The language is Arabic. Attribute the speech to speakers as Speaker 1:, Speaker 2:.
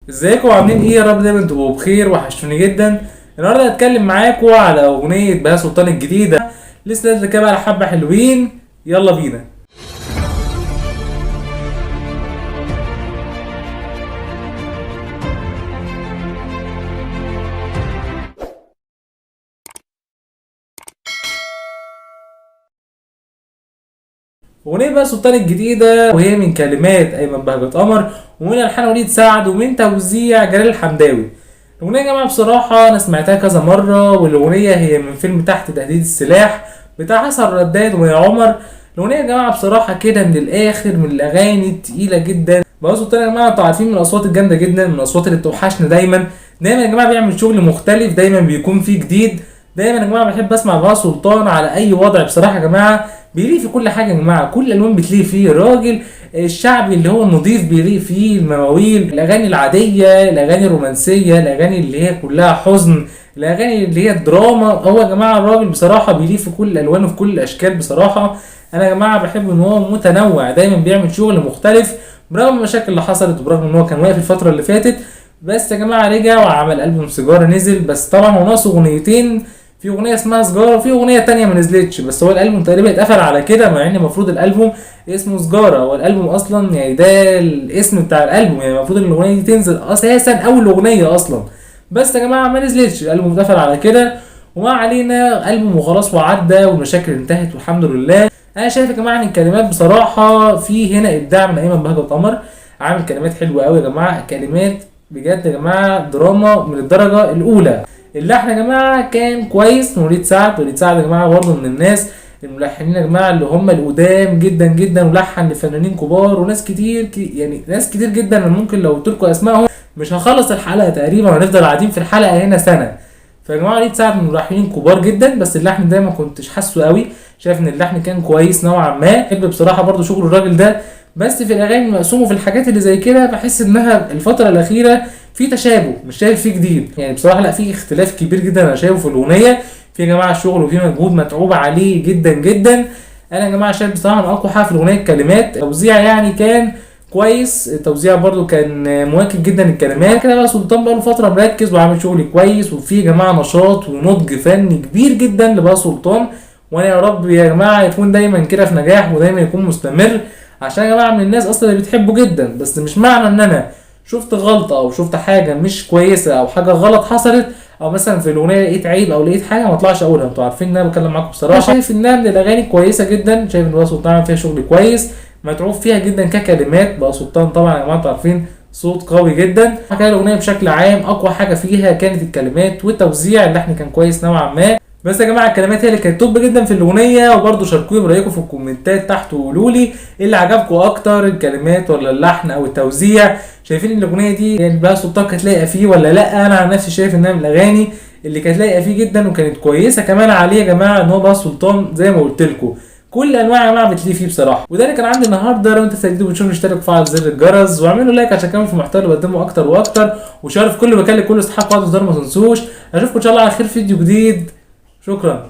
Speaker 1: ازيكم عاملين ايه؟ يا رب دايما تبقوا بخير، وحشتوني جدا. النهارده هتكلم معاكم على اغنيه بهاء سلطان الجديده. لسه نازله كده على حبه حلوين. يلا بينا. اغنيه بهاء سلطان الجديده، وهي من كلمات ايمن بهجت قمر، ومن الحان وليد سعد، ومن توزيع جلال الحمداوي. الاغنيه يا جماعه بصراحه انا سمعتها كذا مره، والاغنيه هي من فيلم تحت تهديد السلاح بتاع حسن رداد ويا عمر. الاغنيه يا جماعه بصراحه كده من الاخر من الاغاني التقيله جدا. بهاء سلطان يا جماعه انتوا عارفين من الاصوات الجامده جدا، من الاصوات اللي بتوحشنا دايما. دايما يا جماعه بيعمل شغل مختلف، دايما بيكون فيه جديد. دايما يا جماعه بحب اسمع بهاء سلطان على اي وضع بصراحه يا جماعه. بيليق في كل حاجه يا جماعه، كل الالوان بتليق فيه. الراجل الشعبي اللي هو النظيف بيليق فيه، المواويل، الاغاني العاديه، الاغاني الرومانسيه، الاغاني اللي هي كلها حزن، الاغاني اللي هي الدراما. هو يا جماعه الراجل بصراحه بيليق في كل الالوان وفي كل الاشكال بصراحه. انا يا جماعه بحب ان هو متنوع، دايما بيعمل شغل مختلف برغم المشاكل اللي حصلت، وبرغم ان هو كان واقف الفتره اللي فاتت. بس يا جماعه رجع وعمل البوم سيجاره نزل، بس طبعا هو ناقص اغنيتين. في اغنيه اسمها سجاره، وفي اغنيه تانية ما نزلتش. بس هو الالبوم تقريبا اتقفل على كده، مع ان المفروض الالبوم اسمه سجاره. هو الالبوم اصلا يعني ده الاسم بتاع الالبوم، يعني المفروض ان الاغنيه دي تنزل اساسا اول اغنيه اصلا. بس يا جماعه ما نزلتش، الالبوم اتقفل على كده. وما علينا، البوم وخلاص وعدى، والمشاكل انتهت والحمد لله. انا شايف يا جماعه ان الكلمات بصراحه في هنا ابداع من ايمن بهجت قمر. عامل كلمات حلوه قوي يا جماعه، كلمات بجد يا جماعه دراما من الدرجه الاولى. اللحن يا جماعه كان كويس من وليد سعد. وليد سعد يا جماعه برضه من الناس الملحنين يا جماعه اللي هم القدام جدا جدا، ولحن لفنانين كبار وناس كتير يعني ناس كتير جدا. انا ممكن لو قلت لكم اسمائهم مش هخلص الحلقه تقريبا، هنفضل قاعدين في الحلقه هنا سنه. فيا جماعه وليد سعد من الملحنين كبار جدا، بس اللحن ده ما كنتش حاسه قوي. شايف ان اللحن كان كويس نوعا ما. بحب بصراحه برضه شغل الراجل ده، بس في الاغاني المقسومه في الحاجات اللي زي كده بحس انها الفتره الاخيره في تشابه، مش شايف فيه جديد. يعني بصراحه لا، في اختلاف كبير جدا انا شايفه في الاغنيه. في يا جماعه الشغل وفي مجهود متعوب عليه جدا جدا. انا يا جماعه شايف بصراحه ان اقوى حاجه في الاغنيه الكلمات. التوزيع يعني كان كويس، التوزيع برده كان مواكب جدا الكلمات. كده بقى سلطان بقى له فتره مركز وعامل شغل كويس، وفي يا جماعه نشاط ونضج فني كبير جدا لبقى سلطان. وانا يا رب يا جماعه يكون دايما كده في نجاح، ودايما يكون مستمر. عشان يا جماعه من الناس اصلا اللي بتحبه جدا. بس مش معنى ان انا شفت غلطه او شفت حاجه مش كويسه او حاجه غلط حصلت، او مثلا في الاغنيه لقيت عيب او لقيت حاجه ما اطلعش اقولها. انتوا عارفين ان انا بتكلم معاكم بصراحه. شايف انها من الاغاني كويسه جدا، شايف ان بقى سلطان فيها شغل كويس متعوب فيها جدا ككلمات. بقى سلطان طبعا يا جماعه انتوا عارفين صوت قوي جدا. حكايه الاغنيه بشكل عام اقوى حاجه فيها كانت الكلمات والتوزيع. اللحن كان كويس نوعا ما. بس يا جماعه الكلمات هي اللي كانت توب جدا في الاغنيه. وبرده شاركوني برايكم في الكومنتات تحت وقولوا لي ايه اللي عجبكم اكتر، الكلمات ولا اللحن او التوزيع. شايفين ان الاغنيه دي يعني بقى سلطان كانت لايقه فيه ولا لا؟ انا عن نفسي شايف انها من الاغاني اللي كانت لايقه فيه جدا، وكانت كويسه كمان عليه يا جماعه ان هو بقى سلطان زي ما قلت لكم. كل انواع يا جماعه بتليه فيه بصراحه. وده اللي كان عندي النهارده. لو انت سعيد بتشوفوا اشترك وفعل زر الجرس، واعملوا لايك عشان كمان في المحتوى اللي بقدمه اكتر واكتر، وشارك في كل مكان لكل اصحابكم. ما تنسوش. اشوفكم ان شاء الله على خير في فيديو جديد. شكرا.